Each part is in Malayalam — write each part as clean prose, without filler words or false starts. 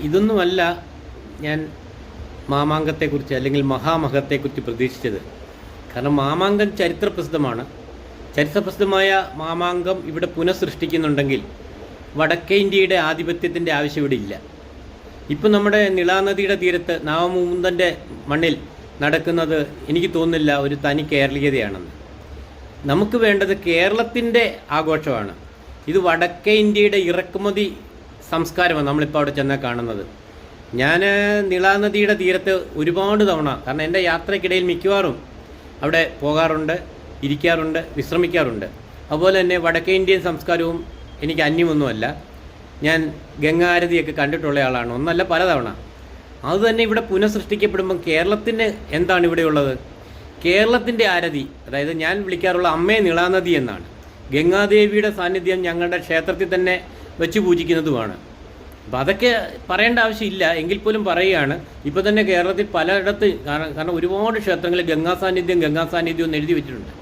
ഇതൊന്നുമല്ല ഞാൻ മാമാങ്കത്തെക്കുറിച്ച് അല്ലെങ്കിൽ മഹാമഹത്തെക്കുറിച്ച് പ്രതീക്ഷിച്ചത്. കാരണം മാമാങ്കം ചരിത്രപ്രസിദ്ധമാണ്. ചരിത്രപ്രസിദ്ധമായ മാമാങ്കം ഇവിടെ പുനഃസൃഷ്ടിക്കുന്നുണ്ടെങ്കിൽ വടക്കേ ഇന്ത്യയുടെ ആധിപത്യത്തിൻ്റെ ആവശ്യം ഇവിടെ ഇല്ല. ഇപ്പം നമ്മുടെ നിളാനദിയുടെ തീരത്ത് നവമുകുന്ദൻ്റെ മണ്ണിൽ നടക്കുന്നത് എനിക്ക് തോന്നുന്നില്ല ഒരു തനി കേരളീയതയാണെന്ന്. നമുക്ക് വേണ്ടത് കേരളത്തിൻ്റെ ആഘോഷമാണ്. ഇത് വടക്കേ ഇന്ത്യയുടെ ഇറക്കുമതി സംസ്കാരമാണ് നമ്മളിപ്പോൾ അവിടെ ചെന്നാൽ കാണുന്നത്. ഞാൻ നിളാനദിയുടെ തീരത്ത് ഒരുപാട് തവണ, കാരണം എൻ്റെ യാത്രയ്ക്കിടയിൽ മിക്കവാറും അവിടെ പോകാറുണ്ട്, ഇരിക്കാറുണ്ട്, വിശ്രമിക്കാറുണ്ട്. അതുപോലെ തന്നെ വടക്കേ ഇന്ത്യൻ സംസ്കാരവും എനിക്ക് അന്യമൊന്നുമല്ല. ഞാൻ ഗംഗാരതിയൊക്കെ കണ്ടിട്ടുള്ള ആളാണ്, ഒന്നല്ല പലതവണ. അതുതന്നെ ഇവിടെ പുനഃസൃഷ്ടിക്കപ്പെടുമ്പം കേരളത്തിന് എന്താണ് ഇവിടെയുള്ളത്? കേരളത്തിൻ്റെ ആരതി, അതായത് ഞാൻ വിളിക്കാറുള്ള അമ്മേ നിളാനദി എന്നാണ്. ഗംഗാദേവിയുടെ സാന്നിധ്യം ഞങ്ങളുടെ ക്ഷേത്രത്തിൽ തന്നെ വെച്ച് പൂജിക്കുന്നതുമാണ്. അപ്പോൾ അതൊക്കെ പറയേണ്ട ആവശ്യമില്ല, എങ്കിൽ പോലും പറയുകയാണ്. ഇപ്പോൾ തന്നെ കേരളത്തിൽ പലയിടത്ത്, കാരണം ഒരുപാട് ക്ഷേത്രങ്ങളിൽ ഗംഗാ സാന്നിധ്യം എന്ന് എഴുതി വെച്ചിട്ടുണ്ട്.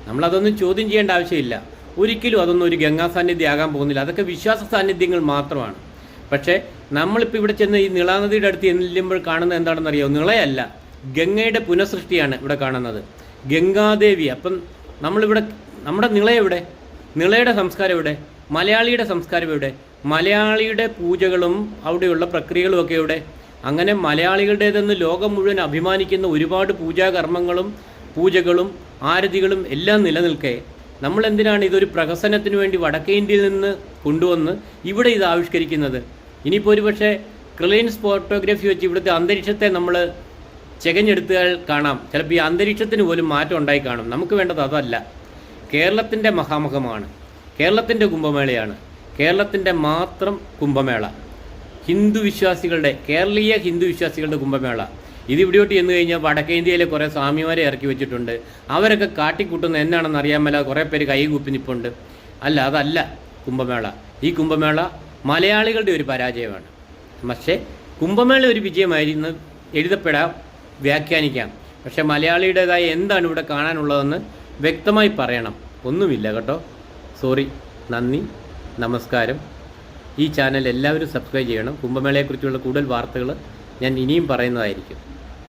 നമ്മളതൊന്നും ചോദ്യം ചെയ്യേണ്ട ആവശ്യമില്ല. ഒരിക്കലും അതൊന്നും ഒരു ഗംഗാ സാന്നിധ്യം ആകാൻ പോകുന്നില്ല. അതൊക്കെ വിശ്വാസ സാന്നിധ്യങ്ങൾ മാത്രമാണ്. പക്ഷേ നമ്മളിപ്പോൾ ഇവിടെ ചെന്ന് ഈ നിളാനദിയുടെ അടുത്ത് ചെല്ലുമ്പോൾ കാണുന്നത് എന്താണെന്നറിയാമോ? നിളയല്ല, ഗംഗയുടെ പുനഃസൃഷ്ടിയാണ് ഇവിടെ കാണുന്നത്. ഗംഗാദേവി. അപ്പം നമ്മളിവിടെ നമ്മുടെ നിള എവിടെ? നിളയുടെ സംസ്കാരം എവിടെ? മലയാളിയുടെ സംസ്കാരം എവിടെ? മലയാളിയുടെ പൂജകളും അവിടെയുള്ള പ്രക്രിയകളും ഒക്കെ എവിടെ? അങ്ങനെ മലയാളികളുടേതെന്ന് ലോകം മുഴുവൻ അഭിമാനിക്കുന്ന ഒരുപാട് പൂജാകർമ്മങ്ങളും പൂജകളും ആരതികളും എല്ലാം നിലനിൽക്കെ നമ്മളെന്തിനാണ് ഇതൊരു പ്രഹസനത്തിന് വേണ്ടി വടക്കേ ഇന്ത്യയിൽ നിന്ന് കൊണ്ടുവന്ന് ഇവിടെ ഇത് ആവിഷ്കരിക്കുന്നത്? ഇനിയിപ്പോൾ ഒരു പക്ഷേ ക്രിലൈൻസ് ഫോട്ടോഗ്രാഫി വെച്ച് ഇവിടുത്തെ അന്തരീക്ഷത്തെ നമ്മൾ ചെകഞ്ഞെടുത്താൽ കാണാം, ചിലപ്പോൾ ഈ അന്തരീക്ഷത്തിന് പോലും മാറ്റം ഉണ്ടായി കാണും. നമുക്ക് വേണ്ടത് അതല്ല. കേരളത്തിൻ്റെ മഹാമഹമാണ്, കേരളത്തിൻ്റെ കുംഭമേളയാണ്, കേരളത്തിൻ്റെ മാത്രം കുംഭമേള, ഹിന്ദു വിശ്വാസികളുടെ, കേരളീയ ഹിന്ദു വിശ്വാസികളുടെ കുംഭമേള. ഇത് ഇവിടെയോട്ട് ചെന്ന് കഴിഞ്ഞാൽ വടക്കേ ഇന്ത്യയിലെ കുറേ സ്വാമിമാരെ ഇറക്കി വെച്ചിട്ടുണ്ട്. അവരൊക്കെ കാട്ടിക്കൂട്ടുന്ന എന്നാണെന്ന് അറിയാൻ മേല കുറേ പേര് കൈകൂപ്പി നിൽപ്പുണ്ട്. അല്ല, അതല്ല കുംഭമേള. ഈ കുംഭമേള മലയാളികളുടെ ഒരു പരാജയമാണ്. പക്ഷേ കുംഭമേള ഒരു വിജയമായിരുന്നു എഴുതപ്പെടാം, വ്യാഖ്യാനിക്കാം. പക്ഷേ മലയാളിയുടേതായ എന്താണ് ഇവിടെ കാണാനുള്ളതെന്ന് വ്യക്തമായി പറയണം. ഒന്നുമില്ല കേട്ടോ. സോറി. നന്ദി, നമസ്കാരം. ഈ ചാനൽ എല്ലാവരും സബ്സ്ക്രൈബ് ചെയ്യണം. കുംഭമേളയെക്കുറിച്ചുള്ള കൂടുതൽ വാർത്തകൾ ഞാൻ ഇനിയും പറയുന്നതായിരിക്കും.